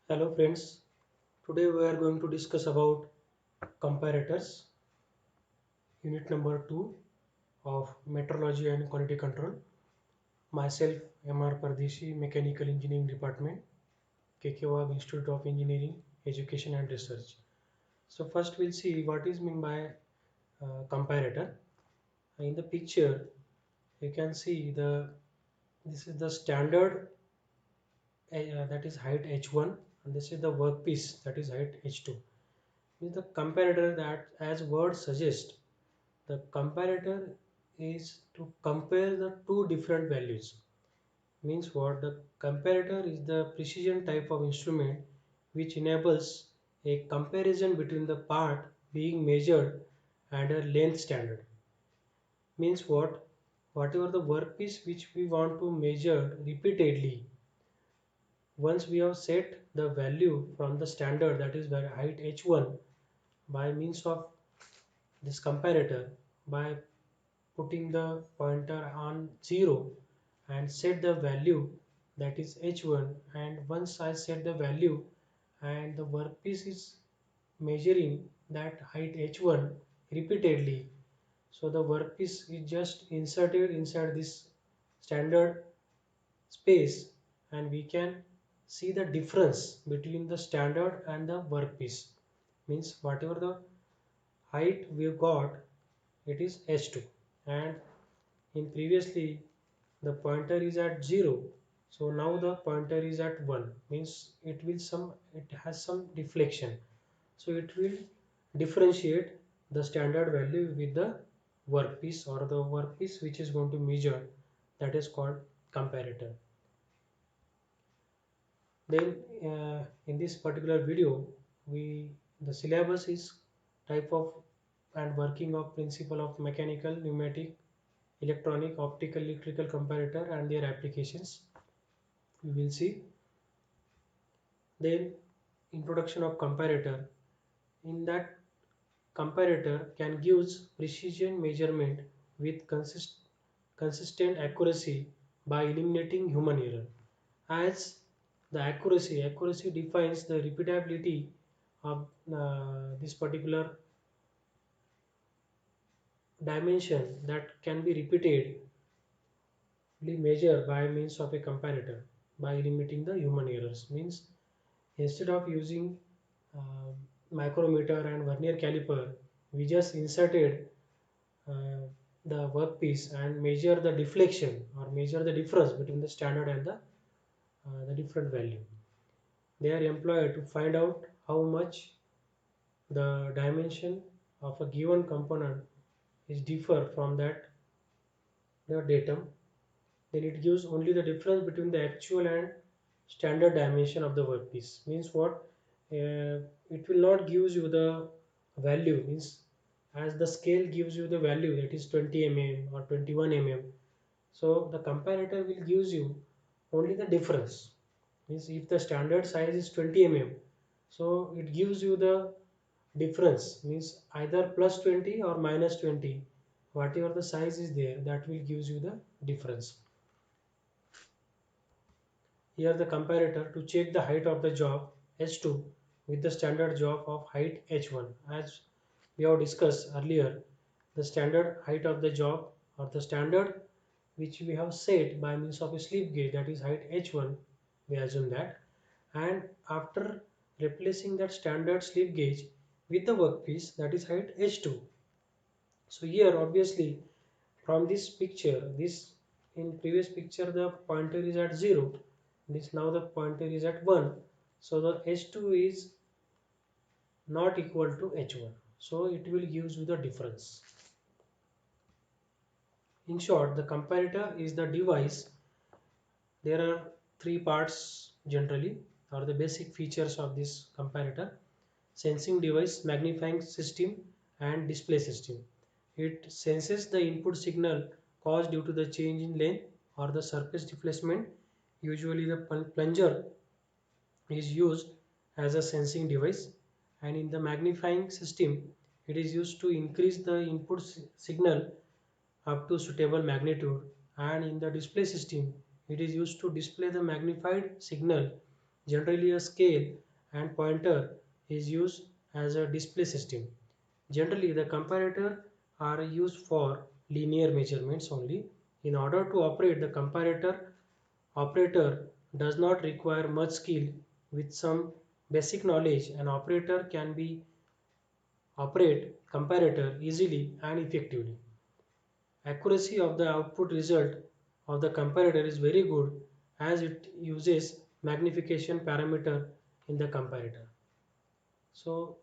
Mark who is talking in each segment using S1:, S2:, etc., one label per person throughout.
S1: Hello friends, today we are going to discuss about comparators, unit number 2 of metrology and quality control. Myself, MR Pardeshi, Mechanical Engineering Department, KK Institute of Engineering, Education and Research. So first we'll see what is meant by comparator. In the picture, you can see this is the standard that is height h1 and this is the workpiece that is height h2. Is the comparator that as word suggests the comparator is to compare the two different values. Means what? The comparator is the precision type of instrument which enables a comparison between the part being measured and a length standard. Means what? Whatever the workpiece which we want to measure repeatedly, once we have set the value from the standard that is the height h1 by means of this comparator, by putting the pointer on 0 and set the value that is h1, and once I set the value and the workpiece is measuring that height h1 repeatedly, so the workpiece is just inserted inside this standard space and we can see the difference between the standard and the workpiece. Means whatever the height we got, it is h2, and in previously the pointer is at 0, so now the pointer is at 1, means it has some deflection, so it will differentiate the standard value with the workpiece or the workpiece which is going to measure, that is called comparator. Then in this particular video, we the syllabus is type of and working of principle of mechanical, pneumatic, electronic, optical, electrical comparator and their applications. We will see. Then introduction of comparator. In that, comparator can gives precision measurement with consistent accuracy by eliminating human error. As the accuracy defines the repeatability of this particular dimension that can be repeatedly measured by means of a comparator by eliminating the human errors. Means instead of using micrometer and vernier caliper, we just inserted the workpiece and measure the deflection or measure the difference between the standard and the different value. They are employed to find out how much the dimension of a given component is differ from that the datum. Then it gives only the difference between the actual and standard dimension of the workpiece. Means what? It will not gives you the value. Means as the scale gives you the value that is 20 mm or 21 mm. So the comparator will gives you only the difference. Means if the standard size is 20 mm, so it gives you the difference, means either plus 20 or minus 20, whatever the size is there, that will gives you the difference. Here the comparator to check the height of the job h2 with the standard job of height h1. As we have discussed earlier, the standard height of the job or the standard which we have set by means of a slip gauge, that is height h1, we assume that, and after replacing that standard slip gauge with the workpiece, that is height h2. So here obviously from this picture, this in previous picture the pointer is at 0, this now the pointer is at 1, so the h2 is not equal to h1, so it will give you the difference. In short, the comparator is the device. There are three parts generally, or the basic features of this comparator: sensing device, magnifying system and display system. It senses the input signal caused due to the change in length or the surface displacement. Usually the plunger is used as a sensing device, and in the magnifying system it is used to increase the input signal up to suitable magnitude, and in the display system it is used to display the magnified signal Generally, a scale and pointer is used as a display system. Generally, the comparator are used for linear measurements only. In order to operate the comparator, operator does not require much skill. With some basic knowledge, an operator can be operate comparator easily and effectively. Accuracy of the output result of the comparator is very good as it uses magnification parameter in the comparator. So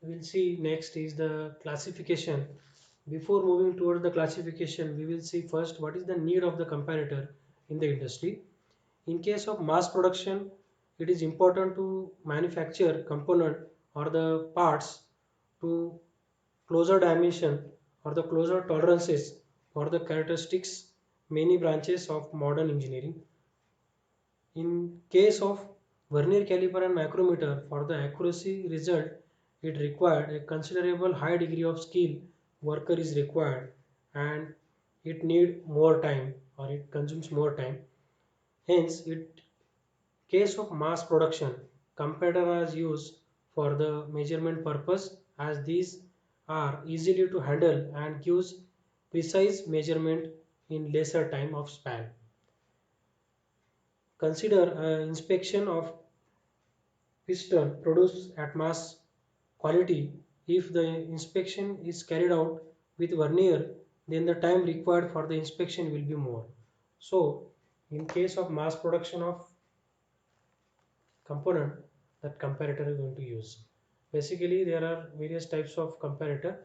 S1: we'll see next is the classification. Before moving toward the classification, we will see first what is the need of the comparator in the industry. In case of mass production, it is important to manufacture component or the parts to closer dimension or the closer tolerances or the characteristics many branches of modern engineering. In case of vernier caliper and micrometer, for the accuracy result, it required a considerable high degree of skill worker is required and it need more time or it consumes more time. Hence, it case of mass production, comparator is used for the measurement purpose as these are easily to handle and gives precise measurement in lesser time of span. Consider inspection of piston produced at mass quality. If the inspection is carried out with vernier, then the time required for the inspection will be more. So, in case of mass production of component, that comparator is going to use. Basically, there are various types of comparator: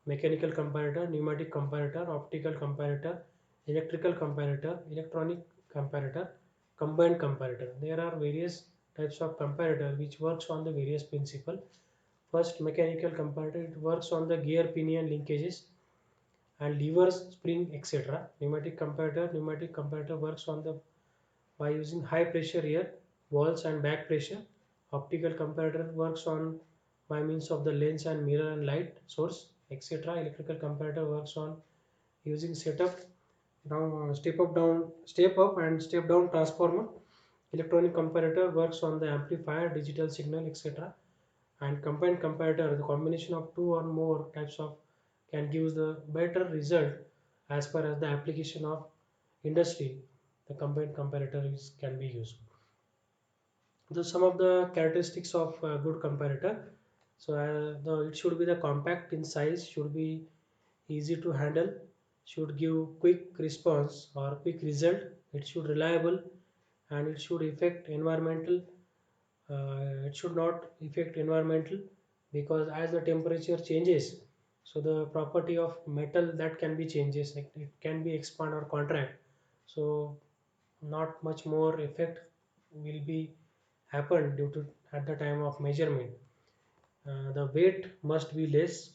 S1: mechanical comparator, pneumatic comparator, optical comparator, electrical comparator, electronic comparator, combined comparator. There are various types of comparator which works on the various principle. First, mechanical comparator, it works on the gear pinion linkages and levers, spring, etc. Pneumatic comparator works on the by using high pressure air, walls and back pressure. Optical comparator works on by means of the lens and mirror and light source, etc. Electrical comparator works on using step up and step down transformer. Electronic comparator works on the amplifier, digital signal, etc. And combined comparator, the combination of two or more types of can give the better result as far as the application of industry. The combined comparator can be used. Some of the characteristics of a good comparator. So it should be the compact in size, should be easy to handle, should give quick response or quick result. It should reliable and it should affect environmental. It should not affect environmental because as the temperature changes, so the property of metal that can be changes. Like it can be expand or contract. So not much more effect will be happen due to at the time of measurement. The weight must be less,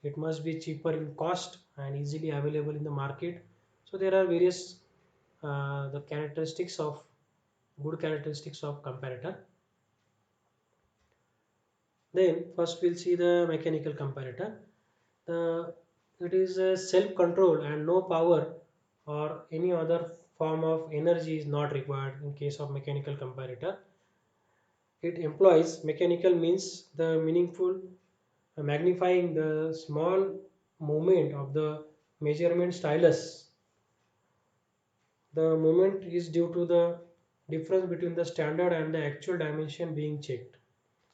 S1: it must be cheaper in cost and easily available in the market. So there are various the characteristics of good characteristics of comparator. Then first we'll see the mechanical comparator. The it is a self control and no power or any other form of energy is not required in case of mechanical comparator. It employs mechanical means the meaningful magnifying the small movement of the measurement stylus. The movement is due to the difference between the standard and the actual dimension being checked.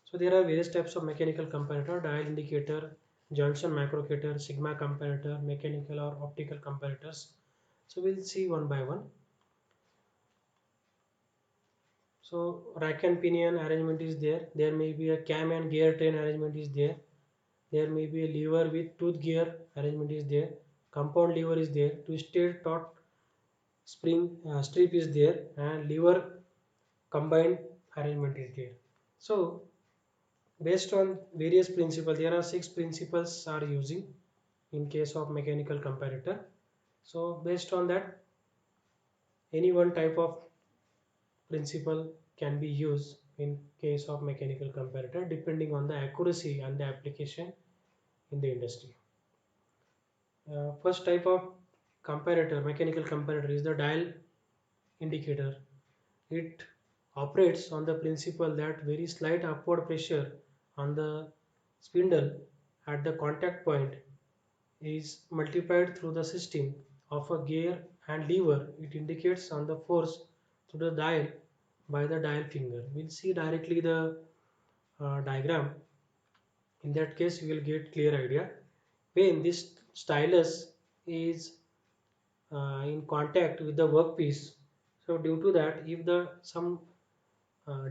S1: So there are various types of mechanical comparator: dial indicator, Johnson microcator, sigma comparator, mechanical or optical comparators. So we'll see one by one. So rack and pinion arrangement is there. There may be a cam and gear train arrangement is there. There may be a lever with tooth gear arrangement is there. Compound lever is there. Twisted taut spring strip is there, and lever combined arrangement is there. So based on various principles, there are 6 principles are using in case of mechanical comparator. So based on that, any one type of principle can be used in case of mechanical comparator depending on the accuracy and the application in the industry. First type of comparator, mechanical comparator, is the dial indicator. It operates on the principle that very slight upward pressure on the spindle at the contact point is multiplied through the system of a gear and lever. It indicates on the force to the dial by the dial finger. We'll see directly the diagram. In that case, you will get clear idea. When this stylus is in contact with the workpiece, so due to that, if the some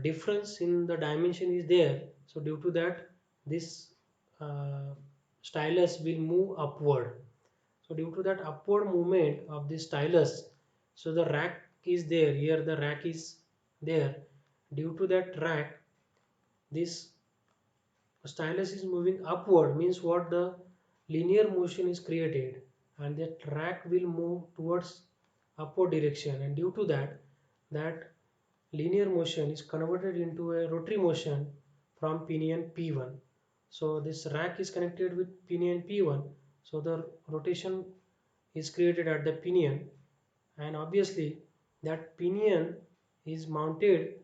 S1: difference in the dimension is there, so due to that, this uh, stylus will move upward. So due to that upward movement of the stylus, so the rack is there, here the rack is there. Due to that rack, this stylus is moving upward, means what, the linear motion is created and that rack will move towards upward direction, and due to that, that linear motion is converted into a rotary motion from pinion P1. So this rack is connected with pinion P1, so the rotation is created at the pinion, and obviously that pinion is mounted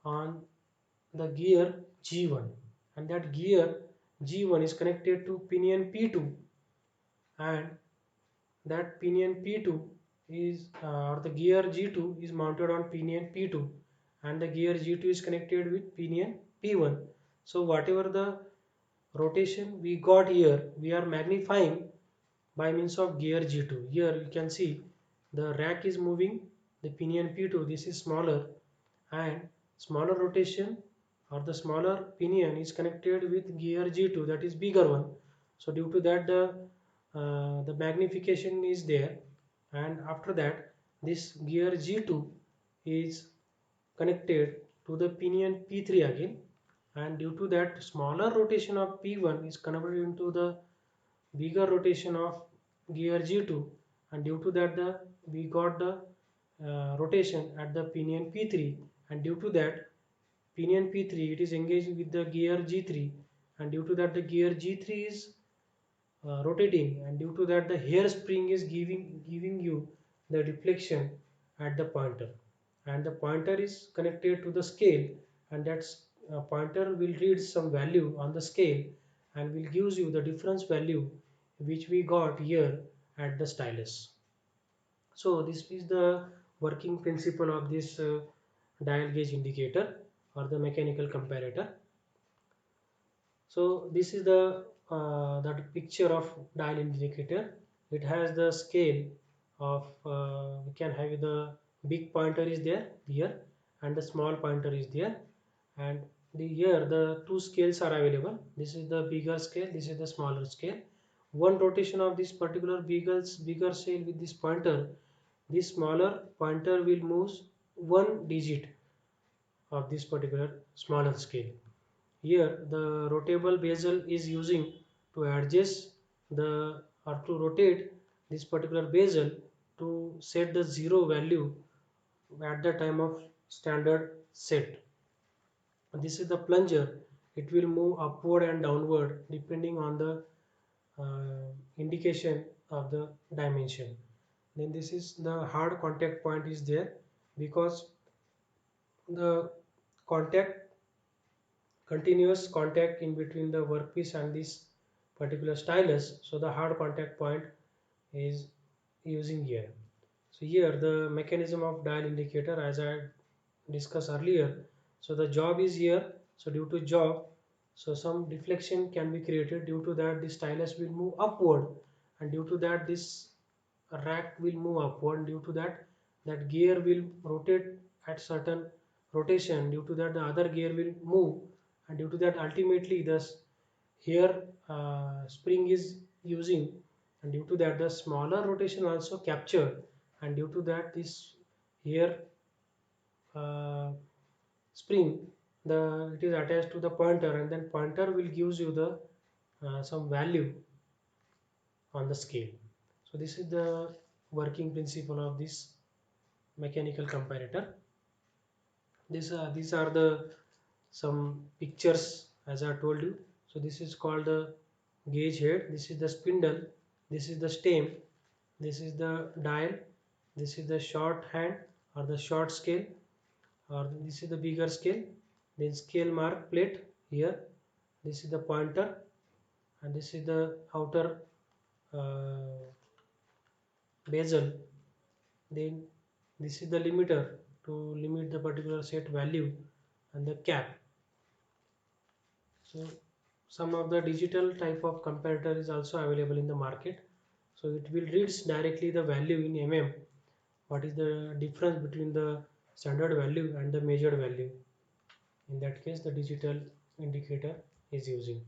S1: on the gear G1, and that gear G1 is connected to pinion P2, and that pinion P2 is or the gear G2 is mounted on pinion P2, and the gear G2 is connected with pinion P1. So whatever the rotation we got here, we are magnifying by means of gear G2. Here you can see the rack is moving, the pinion P2, this is smaller, and smaller rotation or the smaller pinion is connected with gear G2, that is bigger one. So due to that, the magnification is there, and after that this gear G2 is connected to the pinion P3 again, and due to that smaller rotation of P1 is converted into the bigger rotation of gear G2, and due to that we got the rotation at the pinion P3, and due to that pinion P3 it is engaged with the gear G3, and due to that the gear G3 is rotating, and due to that the hairspring is giving you the deflection at the pointer, and the pointer is connected to the scale, and that pointer will read some value on the scale and will gives you the difference value which we got here at the stylus. So this is the working principle of this dial gauge indicator or the mechanical comparator. So this is the that picture of dial indicator. It has the scale of we can have the big pointer is there here, and the small pointer is there, and here the two scales are available. This is the bigger scale, this is the smaller scale. One rotation of this particular bigger scale with this pointer, this smaller pointer will move one digit of this particular smaller scale. Here the rotable bezel is using to adjust the or to rotate this particular bezel to set the zero value at the time of standard set. This is the plunger. It will move upward and downward depending on the indication of the dimension. Then this is the hard contact point is there because the contact continuous contact in between the workpiece and this particular stylus, so the hard contact point is using here. So here the mechanism of dial indicator as I discussed earlier, so the job is here, so due to job, so some deflection can be created, due to that the stylus will move upward, and due to that this rack will move upward, due to that that gear will rotate at certain rotation, due to that the other gear will move, and due to that ultimately this here spring is using, and due to that the smaller rotation also captured, and due to that this here uh, spring, the it is attached to the pointer, and then pointer will gives you the some value on the scale. So this is the working principle of this mechanical comparator. These are the some pictures as I told you. So this is called the gauge head, this is the spindle, this is the stem, this is the dial, this is the short hand or the short scale, or this is the bigger scale, then scale mark plate here, this is the pointer, and this is the outer uh, bezel, then this is the limiter to limit the particular set value, and the cap. So some of the digital type of comparator is also available in the market, so it will reads directly the value in mm, what is the difference between the standard value and the measured value. In that case the digital indicator is using.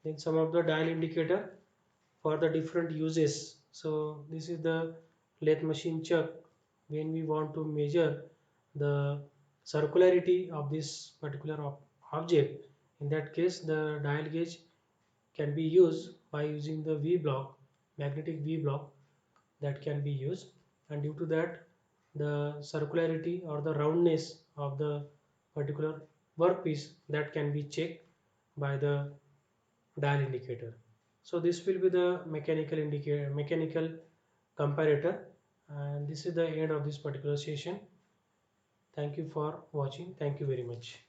S1: Then some of the dial indicator for the different uses. So this is the lathe machine chuck. When we want to measure the circularity of this particular object, in that case the dial gauge can be used by using the V block, magnetic V block, that can be used, and due to that the circularity or the roundness of the particular workpiece that can be checked by the dial indicator. So this will be the mechanical indicator, mechanical comparator, and this is the end of this particular session. Thank you for watching. Thank you very much.